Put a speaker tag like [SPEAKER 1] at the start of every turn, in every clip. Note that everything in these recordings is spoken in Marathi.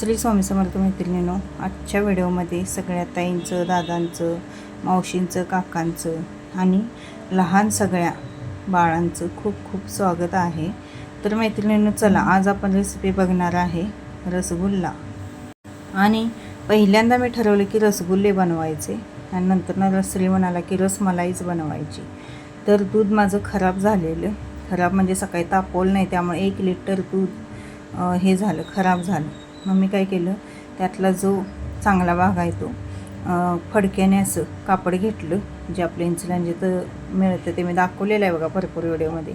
[SPEAKER 1] श्री स्वामी समर्थ मैत्रिणींनो, आजच्या व्हिडिओमध्ये सगळ्या ताईंचं, दादांचं, मावशींचं, काकांचं आणि लहान सगळ्या बाळांचं खूप खूप स्वागत आहे. तर मैत्रिणींनो, चला आज आपण रेसिपी बघणार आहे रसगुल्ला. आणि पहिल्यांदा मी ठरवलं की रसगुल्ले बनवायचे आणि नंतर श्री म्हणाला की रसमलाईच बनवायची. तर दूध माझं खराब झालेलं, खराब म्हणजे सकाळी तापवलं नाही, त्यामुळे 1 लिटर दूध हे झालं, खराब झालं. मग मी काय केलं, त्यातला जो चांगला भाग आहे तो फडक्याने असं कापड घेतलं, जे आपलं इन्सुलिन जिथं मिळतं ते मी दाखवलेलं आहे बघा भरपूर व्हिडिओमध्ये.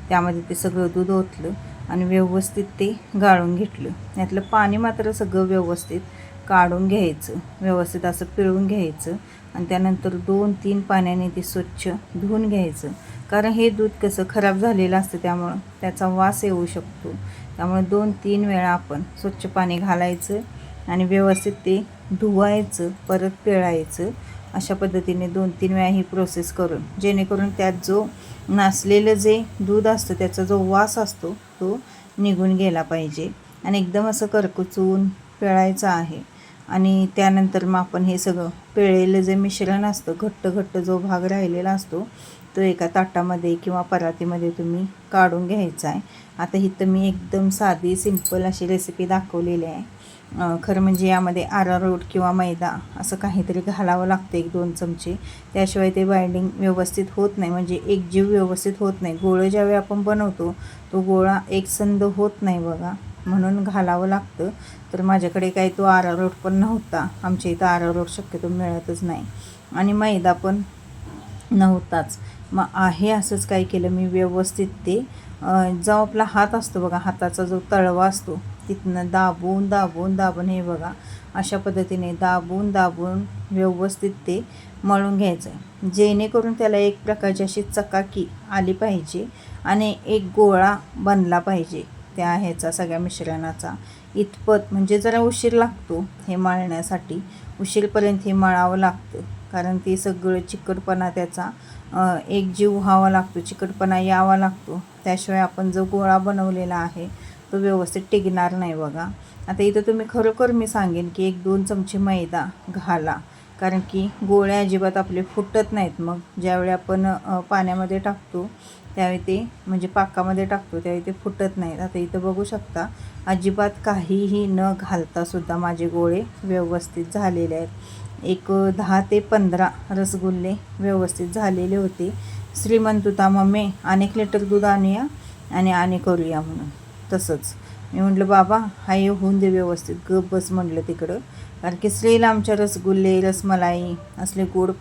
[SPEAKER 1] त्यामध्ये ते सगळं दूध ओतलं आणि व्यवस्थित ते गाळून घेतलं. यातलं पाणी मात्र सगळं व्यवस्थित काढून घ्यायचं, व्यवस्थित असं पिळून घ्यायचं आणि त्यानंतर 2-3 पाण्याने ते स्वच्छ धुवून घ्यायचं. कारण हे दूध कसं खराब झालेलं असतं, त्यामुळं त्याचा वास येऊ शकतो. त्यामुळे 2-3 वेळा आपण स्वच्छ पाणी घालायचं आणि व्यवस्थित ते धुवायचं, परत पिळायचं. अशा पद्धतीने 2-3 वेळा ही प्रोसेस करून, जेणेकरून त्यात जो नासलेलं जे दूध असतं त्याचा जो वास असतो तो निघून गेला पाहिजे. आणि एकदम असं करकुचून पिळायचं आहे. आणि त्यानंतर मग आपण हे सगळं पिळलेलं जे मिश्रण असतं, घट्ट घट्ट जो भाग राहिलेला असतो तो एका ताटामध्ये किंवा परातीमध्ये तुम्ही काढून घ्यायचा आहे. आता इथं मी एकदम साधी सिंपल अशी रेसिपी दाखवलेली आहे. खरं म्हणजे यामध्ये अरारोट किंवा मैदा असं काहीतरी घालावं लागतं, 1-2 चमचे. त्याशिवाय ते बाइंडिंग व्यवस्थित होत नाही, म्हणजे एकजीव व्यवस्थित होत नाही. गोळं ज्यावेळी आपण बनवतो तो गोळा एकसंध होत नाही बघा, म्हणून घालावं लागतं. तर माझ्याकडे काही तो अरारोट पण नव्हता, आमच्या इथं अरारोट शक्यतो मिळतच नाही आणि मैदा पण नव्हताच. मग आहे असंच काय केलं मी, व्यवस्थित ते जो आपला हात असतो बघा, हाताचा जो तळवा असतो तिथनं दाबून दाबून दाबून हे बघा अशा पद्धतीने दाबून दाबून व्यवस्थित ते मळून घ्यायचं आहे, जेणेकरून त्याला एक प्रकारची अशी चकाकी आली पाहिजे आणि एक गोळा बनला पाहिजे त्या ह्याचा सगळ्या मिश्रणाचा. इतपत म्हणजे जरा उशीर लागतो हे मळण्यासाठी, उशीरपर्यंत हे मळावं लागतं. कारण ते सगळं चिकटपणा त्याचा एकजीव व्हावा लागतो, चिकटपणा यावा लागतो. त्याशिवाय आपण जो गोळा बनवलेला आहे तो व्यवस्थित टिकणार नाही बघा. आता इथं तुम्ही खरोखर मी सांगेन की 1-2 चमचे मैदा घाला, कारण की गोळे अजिबात आपले फुटत नाहीत. मग ज्यावेळी आपण पाण्यामध्ये टाकतो त्यावेळी ते, म्हणजे पाकामध्ये टाकतो त्यावेळी ते फुटत नाहीत. आता इथं बघू शकता, अजिबात काहीही न घालतासुद्धा माझे गोळे व्यवस्थित झालेले आहेत. एक 10 ते 15 रसगुल्ले व्यवस्थित झालेले होते. श्रीमंत होता, मम्मी 1 लिटर दूध आणूया आणि करूया म्हणून. तसंच मी म्हटलं बाबा हाय होऊन दे व्यवस्थित, गप बस म्हटलं तिकडं. कारण की श्रीला आमच्या रसगुल्ले, रसमलाई असले गोड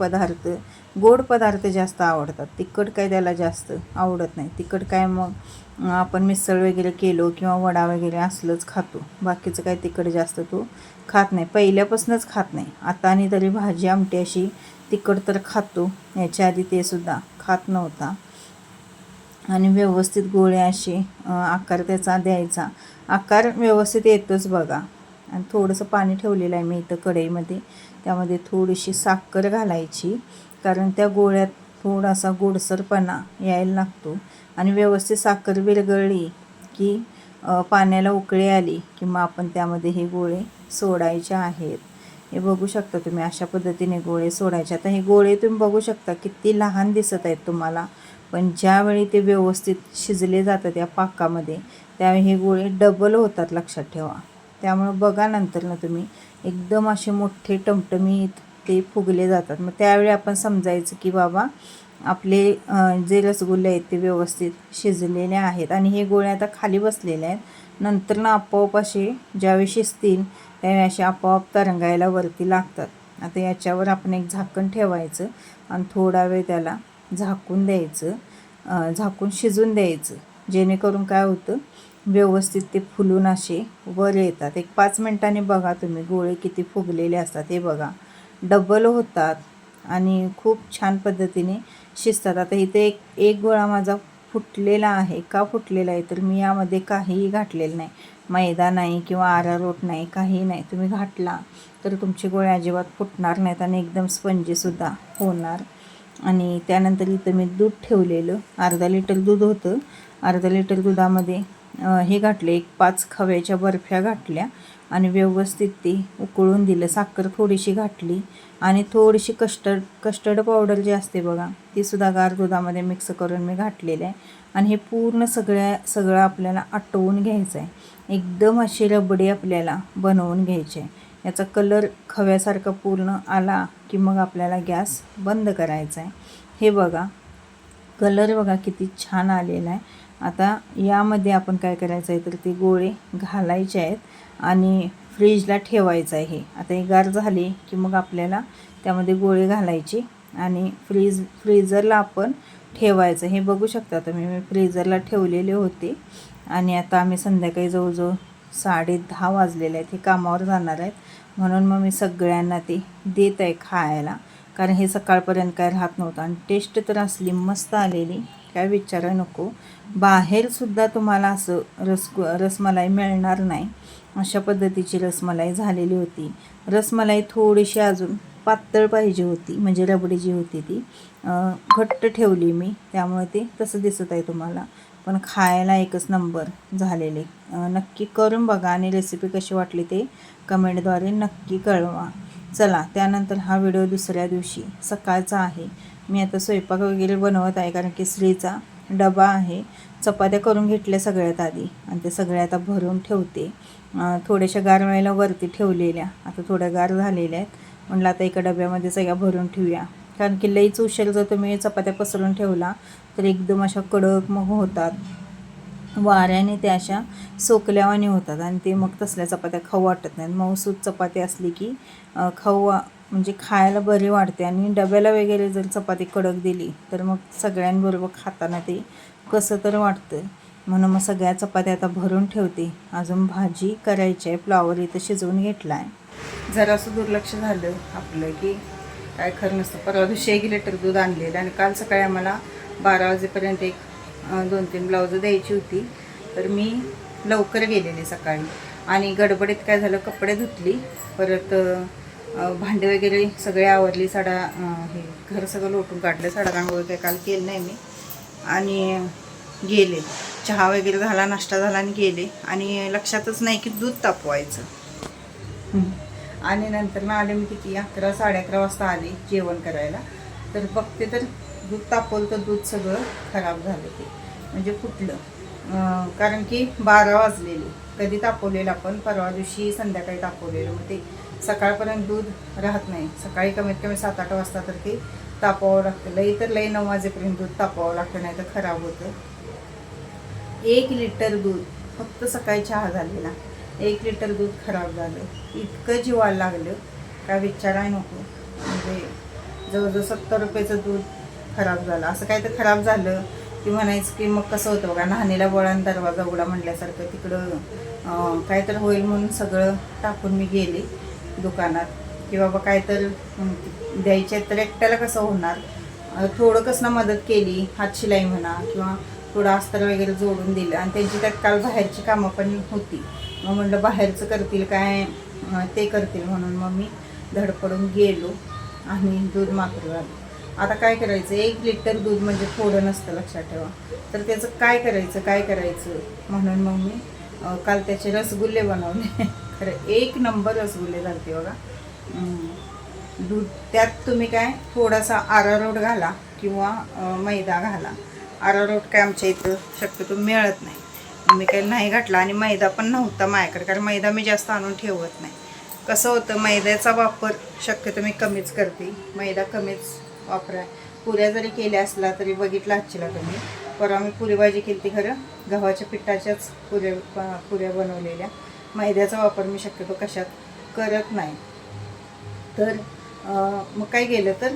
[SPEAKER 1] पदार्थ जास्त आवडतात. तिखट काय त्याला जास्त आवडत नाही. तिखट काय मग आपण मिसळ वगैरे केलो किंवा वडा वगैरे असलंच खातो, बाकीचं काय तिखट जास्त तो खात नाही, पहिल्यापासूनच खात नाही. आता आणि तरी भाजी आमटी अशी तिखट तर खातो, याच्या आधी ते सुद्धा खात नव्हता. आणि व्यवस्थित गोळे असे आकार त्याचा द्यायचा, आकार व्यवस्थित येतोच बघा. आणि थोडंसं पाणी ठेवलेलं आहे मी इथं कढईमध्ये, त्यामध्ये थोडीशी साखर घालायची, कारण त्या गोळ्यात थोडासा गोडसरपणा यायला लागतो. आणि व्यवस्थित साखर विरघळली की पाण्याला उकळी आली की मग आपण त्यामध्ये हे गोळे सोडायचे आहेत. हे बघू शकता तुम्ही, अशा पद्धतीने गोळे सोडायचे. आता हे गोळे तुम्ही बघू शकता किती लहान दिसत आहेत तुम्हाला, पण ज्यावेळी ते व्यवस्थित शिजले जातात या पाकामध्ये त्यावेळी हे गोळे डबल होतात, लक्षात ठेवा. त्यामुळे बघा नंतर ना तुम्ही, एकदम असे मोठे टमटमीत ते फुगले जातात. मग त्यावेळी आपण समजायचं की बाबा आपले जे रसगुल्ले आहेत ते व्यवस्थित शिजलेले आहेत. आणि हे गोळे आता खाली बसलेले आहेत, नंतर ना आपोआप असे ज्यावेळी शिजतील त्यावेळी असे आपोआप तरंगायला वरती लागतात. आता याच्यावर आपण एक झाकण ठेवायचं आणि थोडा वेळ त्याला झाकून द्यायचं, झाकून शिजून द्यायचं, जेणेकरून काय होतं, व्यवस्थित ते फुलून असे वर येतात. एक 5 मिनिटांनी बघा तुम्ही, गोळे किती फुगलेले असतात हे बघा, डबल होतात आणि खूप छान पद्धतीने शिजतात. आता इथे एक गोळा माझा फुटलेला आहे. का फुटलेला आहे तर मी यामध्ये काहीही घातलेलं नाही, मैदा नाही किंवा अरारोट नाही, काही नाही. तुम्ही घातला तर तुमचे गोळे अजिबात फुटणार नाहीत आणि एकदम स्पंजीसुद्धा होणार. आणि त्यानंतर इथं मी दूध ठेवलेलं, अर्धा लिटर दूध होतं. अर्धा लिटर दुधामध्ये हे घातले, 5 खव्याच्या बर्फ्या घातल्या आणि व्यवस्थित ते उकळून दिलं. साखर थोडीशी घातली आणि थोडीशी कस्टर्ड पावडर जी असते बघा, ती सुद्धा गार दुधामध्ये मिक्स करून मी घातलेलं आहे. आणि हे पूर्ण सगळं आपल्याला आटवून घ्यायचं आहे. एकदम अशी रबडी आपल्याला बनवून घ्यायची आहे. याचा कलर खव्यासारखा पूर्ण आला की मग आपल्याला गॅस बंद करायचा आहे. हे बघा, कलर बघा किती छान आलेला आहे. आता यामध्ये आपण काय करायचं आहे तर ते गोळे घालायचे आहेत आणि फ्रीजला ठेवायचं आहे. हे आता हे गार झाले की मग आपल्याला त्यामध्ये गोळे घालायचे आणि फ्रीजरला आपण ठेवायचं. हे बघू शकता तुम्ही, मी फ्रीजरला ठेवलेले होते. आणि आता आम्ही संध्याकाळी जवळजवळ 10:30 वाजलेले आहेत. हे कामावर जाणार आहेत म्हणून मग मी सगळ्यांना ते देत आहे खायला, कारण हे सकाळपर्यंत काय राहत नव्हतं. आणि टेस्ट तर असली मस्त आलेली, काय विचारा नको. बाहेरसुद्धा तुम्हाला असं रसमलाई मिळणार नाही, अशा पद्धतीची रसमलाई झालेली होती. रसमलाई थोडीशी अजून पातळ पाहिजे होती, म्हणजे रबडी जी होती ती घट्ट ठेवली मी, त्यामुळे ते तसं दिसत आहे तुम्हाला. पण खायला एकच नंबर झालेले. नक्की करून बघा आणि रेसिपी कशी वाटली ते कमेंटद्वारे नक्की कळवा. चला, त्यानंतर हा व्हिडिओ दुसऱ्या दिवशी सकाळचा आहे. मी आता स्वयंपाक वगैरे बनवत आहे, कारण की श्रीचा डबा आहे. चपात्या करून घेतल्या सगळ्यात आधी आणि ते सगळ्या आता भरून ठेवते. थोड्याशा गार व्हायला वरती ठेवलेल्या, आता थोड्या गार झालेल्या आहेत. म्हटलं आता एका डब्यामध्ये सगळ्या भरून ठेवूया, कारण की लईच उशीर जर तुम्ही चपात्या पसरून ठेवला तर एकदम अशा कडक मग होतात, वाऱ्याने त्या अशा सोकल्यावानी होतात आणि ते मग तसल्या चपात्या खाऊ वाटत नाहीत. मऊसूत चपाती असली की म्हणजे खायला बरी वाटते. आणि डब्याला वगैरे जर चपाती कडक दिली तर मग सगळ्यांबरोबर खाताना ते कसं तर वाटतं. म्हणून मग सगळ्या चपात्या आता भरून ठेवते. अजून भाजी करायची आहे, फ्लॉवर इथं शिजवून घेतला आहे. जरासं दुर्लक्ष झालं आपलं की काय खरं नसतं. परवा दिवशी 1 लिटर दूध आणलेलं आणि काल सकाळी आम्हाला 12 वाजेपर्यंत 2-3 ब्लाउजं द्यायची होती, तर मी लवकर गेलेले सकाळी आणि गडबडीत काय झालं, कपडे धुतली, परत भांडे वगैरे सगळे आवरली, हे घर सगळं लोटून काढलं, रांगोळी काय काल केलं नाही मी, आणि गेले. चहा वगैरे झाला, नाश्ता झाला आणि गेले. आणि लक्षातच नाही की दूध तापवायचं. आणि नंतर मग आले मी किती 11-11:30 वाजता आले जेवण करायला, तर बघते तर दूध तापवलं तर दूध सगळं खराब झालं, ते म्हणजे फुटलं. कारण की 12 वाजलेले. कधी तापवलेलं आपण, परवा दिवशी संध्याकाळी तापवलेलं, मग ते सकाळपर्यंत दूध राहत नाही. सकाळी कमीत कमी 7-8 वाजता तर ते तापवावं लागतं. लई तर लई 9 वाजेपर्यंत दूध तापवावं लागतं, नाही तर खराब होतं. 1 लिटर दूध फक्त सकाळी चहा झालेला, 1 लिटर दूध खराब झालं. इतकं जीवाला लागलं काय विचाराय नको. म्हणजे जवळजवळ 70 रुपयाचं दूध खराब झालं. असं काय तर खराब झालं की म्हणायचं की मग कसं होतं बघा, नाहणीला बोळान दरवाजा उघडा म्हटल्यासारखं. तिकडं काय तर होईल म्हणून सगळं टाकून मी गेले दुकानात, की बाबा काय तर द्यायचे तर एकट्याला कसं होणार. थोडं कसं मदत केली, हातशिलाई म्हणा किंवा थोडं अस्तर वगैरे जोडून दिलं. आणि त्यांची त्यात काल बाहेरची कामं पण होती, मग म्हटलं बाहेरचं करतील काय ते करतील, म्हणून मग मी धडपडून गेलो आणि दूध मात्र झालं. आता काय करायचं, 1 लिटर दूध म्हणजे थोडं नसतं, लक्षात ठेवा. तर त्याचं काय करायचं म्हणून मग मी काल त्याचे रसगुल्ले बनवले. खरं 1 नंबर रसगुल्ले झाले बघा. दूध त्यात तुम्ही काय थोडासा अरारोट घाला किंवा मैदा घाला. अरारोट काय आमच्या इथं शक्यतो मिळत नाही, मी काही नाही घातला. आणि मैदा पण नव्हता माझ्याकडे, कारण मैदा मी जास्त आणून ठेवत नाही. कसं होतं, मैद्याचा वापर शक्यतो मी कमीच करते, मैदा कमीच वापरा. पुऱ्या जरी केल्या असला तरी बघितला आजचीला तुम्ही, परवा मी पुरी भाजी केली ती, खरं गव्हाच्या पिठाच्याच पुऱ्या बनवलेल्या. मैद्याचा वापर मी शक्यतो कशात करत नाही. तर मग काय केलं तर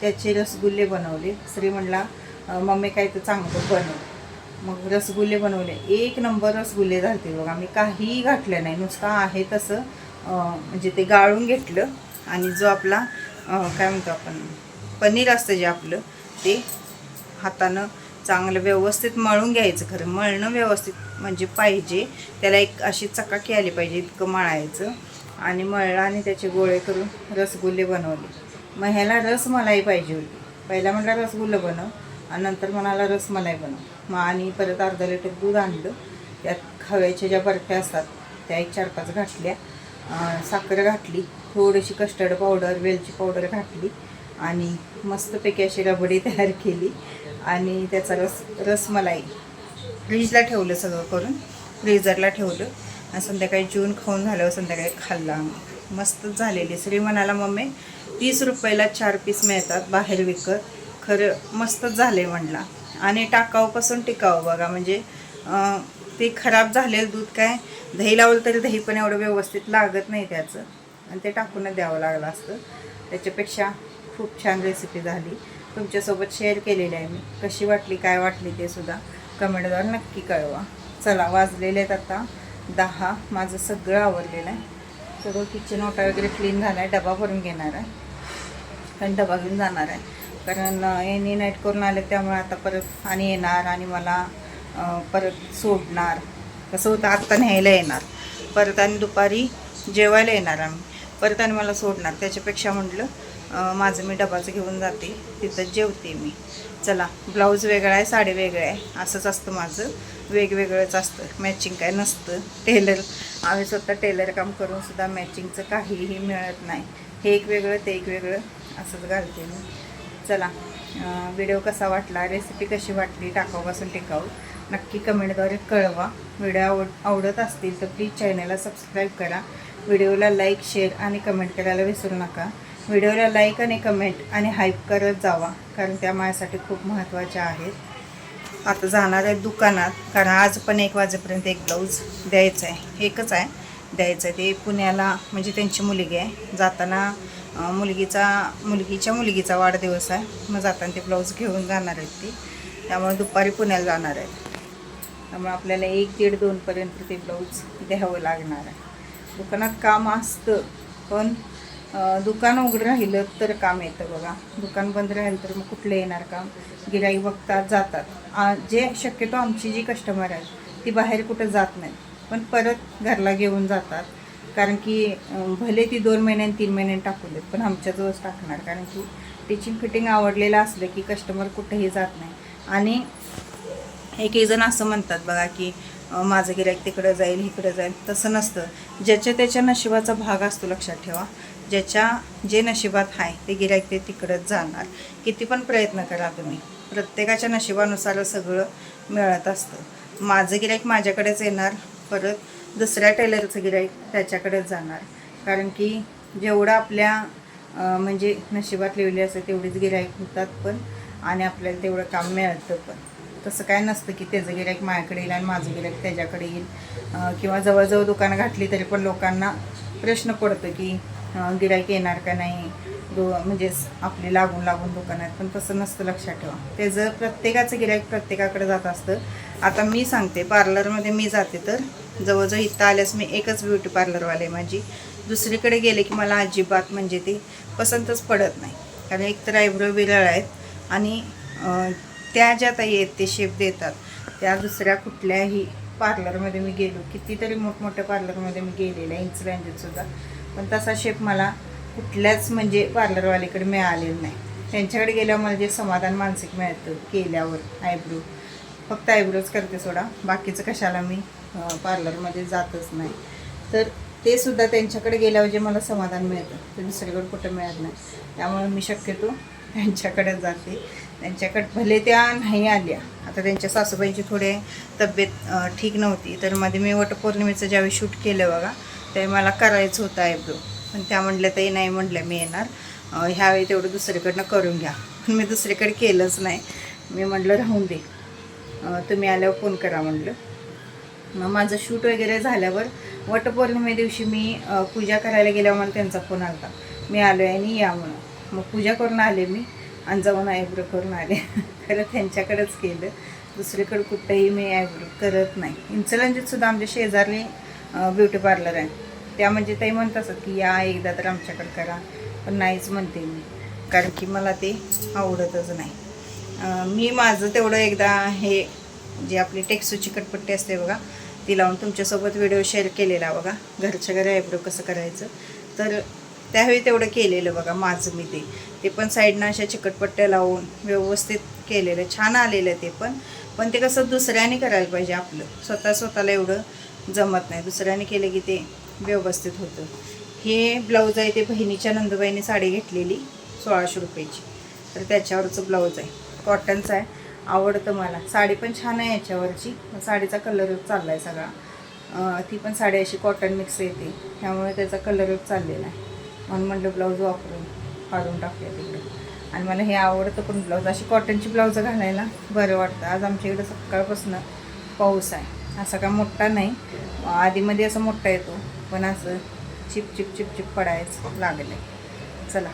[SPEAKER 1] त्याचे रसगुल्ले बनवले. श्री म्हणला मम्मी काय तर चांगलं बनव. मग रसगुल्ले बनवले, 1 नंबर रसगुल्ले झाले बघा. मी काहीही घातलं नाही, नुसतं आहे तसं म्हणजे ते गाळून घेतलं. आणि जो आपला काय म्हणतो आपण पनीर असतं जे आपलं, ते हातानं चांगलं व्यवस्थित मळून घ्यायचं. खरं मळणं व्यवस्थित म्हणजे पाहिजे, त्याला एक अशी चकाकी आली पाहिजे इतकं मळायचं. आणि मळलं आणि त्याचे गोळे करून रसगुल्ले बनवले. मग ह्याला रसमलाई पाहिजे होती. पहिला म्हटलं रसगुल्लं बनव आणि नंतर म्हणाला रसमलाई बनव. मग आणि परत अर्धा लिटर दूध आणलं, त्यात खव्याच्या ज्या बर्फ्या असतात त्या 4-5 घातल्या, साखर घातली, थोडीशी कस्टर्ड पावडर, वेलची पावडर घातली आणि मस्तपैकी अशी रबडी तयार केली आणि त्याचा रसमलाई फ्रीजला ठेवलं, सगळं करून फ्रीजरला ठेवलं आणि संध्याकाळी जेवून खाऊन झाल्यावर संध्याकाळी खाल्ला आम्ही. मस्तच झालेली. श्री म्हणाला मम्मी 30 रुपयाला 4 पीस मिळतात बाहेर विकत, खरं मस्तच झाले म्हणला. आणि टाकाऊपासून टिकाऊ बघा, म्हणजे ते खराब झालेलं दूध काय दही लावलं तरी दही पण एवढं व्यवस्थित लागत नाही त्याचं, आणि ते टाकूनच द्यावं लागलं असतं. त्याच्यापेक्षा खूप छान रेसिपी झाली, तुमच्यासोबत शेअर केलेली आहे मी. कशी वाटली, काय वाटली ते सुद्धा कमेंटद्वारे नक्की कळवा. चला, वाजलेले आहेत आता 10. माझं सगळं आवरलेलं आहे, सगळं किचन ओटा वगैरे क्लीन झाला आहे. डबा भरून घेणार आहे, कारण डबा घेऊन जाणार आहे, कारण यांनी नाईट करून आले त्यामुळे आता परत आणि येणार आणि मला परत सोडणार. कसं होतं, आत्ता न्यायला येणार परत आणि दुपारी जेवायला येणार आम्ही परत आणि मला सोडणार. त्याच्यापेक्षा म्हटलं माझं मी डबाचं घेऊन जाते, तिथं जेवते मी. चला, ब्लाऊज वेगळा आहे, साडी वेगळी आहे, असंच असतं माझं, वेगवेगळंच असतं, मॅचिंग काय नसतं. आम्ही स्वतः टेलर काम करून सुद्धा मॅचिंगचं काहीही मिळत नाही. हे एक वेगळं, ते एक वेगळं, असंच घालते मी. चला, व्हिडिओ कसा वाटला, रेसिपी कशी वाटली, टाकाऊपासून टिकाऊ, नक्की कमेंटद्वारे कळवा. व्हिडिओ आवडत असतील तर प्लीज चॅनलला सबस्क्राईब करा. व्हिडिओला लाईक, शेअर आणि कमेंट करायला विसरू नका. व्हिडिओला लाईक आणि कमेंट आणि हाईप करत जावा, कारण त्या माझ्यासाठी खूप महत्त्वाच्या आहेत. आता जाणार आहे दुकानात, कारण आज पण 1 वाजेपर्यंत एक ब्लाऊज द्यायचं आहे, एकच आहे द्यायचं आहे. ते पुण्याला, म्हणजे त्यांची मुलगी आहे, जाताना मुलगीच्या मुलगीचा वाढदिवस आहे, मग जाताना ते ब्लाऊज घेऊन जाणार आहेत ती, त्यामुळे दुपारी पुण्याला जाणार आहेत. त्यामुळे आपल्याला 1-1:30-2पर्यंत ते ब्लाऊज द्यावं लागणार आहे. दुकानात काम असतं, पण दुकान उघडं राहिलं तर काम येतं बघा. दुकान बंद राहिलं तर मग कुठलं येणार काम. गिऱ्हाईक बघतात, जातात. जे शक्यतो आमची जी कस्टमर आहेत ती बाहेर कुठं जात नाहीत, पण परत घरला घेऊन जातात, कारण की भले ती 2 महिन्यांनी 3 महिन्यांनी टाकून देत, पण आमच्याजवळच टाकणार, कारण की टिचिंग फिटिंग आवडलेलं असलं की कस्टमर कुठेही जात नाही. आणि एक जण असं म्हणतात बघा की माझं गिऱ्हाईक तिकडं जाईल, इकडं जाईल, तसं नसतं. ज्याच्या त्याच्या नशिबाचा भाग असतो, लक्षात ठेवा. जे नशिबात आहे ते गिऱ्हाईक ते तिकडंच जाणार. किती पण प्रयत्न करा तुम्ही, प्रत्येकाच्या नशिबानुसार सगळं मिळत असतं. माझं गिऱ्हाईक माझ्याकडेच येणार, परत दुसऱ्या टेलरचं गिऱ्हाईक त्याच्याकडेच जाणार, कारण की जेवढं आपल्या म्हणजे नशिबात लिहिली असते तेवढीच गिऱ्हाईक होतात पण, आणि आपल्याला तेवढं काम मिळतं पण. तसं काय नसतं की त्याचं गिऱ्हाईक माझ्याकडे येईल आणि माझं गिऱ्हाईक त्याच्याकडे येईल, किंवा जवळजवळ दुकानं घातली तरी पण लोकांना प्रश्न पडतो की गिऱ्हाईक येणार का नाही, म्हणजे आपले लागून दुकान आहेत, पण तसं नसतं, लक्षात ठेवा. त्याचं प्रत्येकाचं गिऱ्हाईक प्रत्येकाकडे जात असतं. आता मी सांगते, पार्लरमध्ये मी जाते तर जवळजवळ इथं आल्यास मी एकच ब्युटी पार्लरवाले माझी, दुसरीकडे गेले की मला अजिबात म्हणजे ते पसंतच पडत नाही, कारण एकतर आयब्रो विरळ आहेत आणि त्या ज्या ताई आहेत ते शेप देतात, त्या दुसऱ्या कुठल्याही पार्लरमध्ये मी गेलो, कितीतरी मोठमोठ्या पार्लरमध्ये मी गेलेले आहे, इन्सुरंजीतसुद्धा, पण तसा शेप मला कुठल्याच म्हणजे पार्लरवालीकडे मिळालेलं नाही. त्यांच्याकडे गेल्यावर मला जे समाधान मानसिक मिळतं केल्यावर आयब्रो, फक्त आयब्रोज करते सोडा, बाकीचं कशाला मी पार्लरमध्ये जातच नाही. तर ते सुद्धा त्यांच्याकडे गेल्यावर जे मला समाधान मिळतं ते दुसरीकडे कुठं मिळत नाही. त्यामुळे मी शक्यतो त्यांच्याकडे जाते. त्यांच्याकडे भले त्या नाही आल्या, आता त्यांच्या सासूबाईंची थोडी तब्येत ठीक नव्हती, तर मध्ये मी वटपौर्णिमेचं ज्यावेळी शूट केलं बघा, त्यावेळी मला करायचं होतं आयब्रो, पण त्या म्हटल्या ताई नाही, म्हटल्या मी येणार, ह्यावेळी तेवढं दुसरीकडनं करून घ्या. पण मी दुसरीकडे केलंच नाही. मी म्हटलं राहून दे, तुम्ही आल्यावर फोन करा म्हटलं. मग माझं शूट वगैरे झाल्यावर वटपौर्णिमे दिवशी मी पूजा करायला गेल्यावर मला त्यांचा फोन आला, मी आलो आहे आणि या म्हणून. मग पूजा करून आले मी आणि जाऊन आयब्रो करून आले. खरं त्यांच्याकडेच केलं, दुसरीकडे कुठंही मी आयब्रो करत नाही. इन्सुरंजीतसुद्धा आमच्या शेजारी ब्युटी पार्लर आहे, त्या म्हणजे ताई म्हणत असत की या एकदा तर आमच्याकडे करा, पण नाहीच म्हणते मी, कारण की मला ते आवडतच नाही. मी माझं तेवढं एकदा हे जे आपली टेक्सूची कटपट्टी असते बघा, ती लावून तुमच्यासोबत व्हिडिओ शेअर केलेला बघा, घरच्या घरी आयब्रो कसं करायचं, तर त्यावेळी तेवढं केलेलं बघा माझं मी. ते पण साईडनं अशा चिकटपट्ट्या लावून व्यवस्थित केलेलं, छान आलेलं ते पण ते कसं दुसऱ्याने करायला पाहिजे, आपलं स्वतःला एवढं जमत नाही, दुसऱ्याने केलं की ते व्यवस्थित होतं. हे ब्लाऊज आहे ते बहिणीच्या नंदुबाईने साडी घेतलेली 1600 रुपयाची, तर त्याच्यावरचं ब्लाऊज आहे, कॉटनचं आहे. आवडतं मला, साडी पण छान आहे याच्यावरची. साडीचा कलरच चालला आहे सगळा. ती पण साडी अशी कॉटन मिक्स येते, त्यामुळे त्याचा कलरच चाललेला आहे. म्हणून म्हटलं ब्लाऊज वापरून काढून टाकूया तिकडे. आणि मला हे आवडतं पण ब्लाऊज, अशी कॉटनची ब्लाऊज घालायला बरं वाटतं. आज आमच्या इकडं सकाळपासून पाऊस आहे, असा काय मोठा नाही, आधीमध्ये असं मोठा येतो, पण असं चिप चिप चिप चिप पडायचं लागलं आहे. चला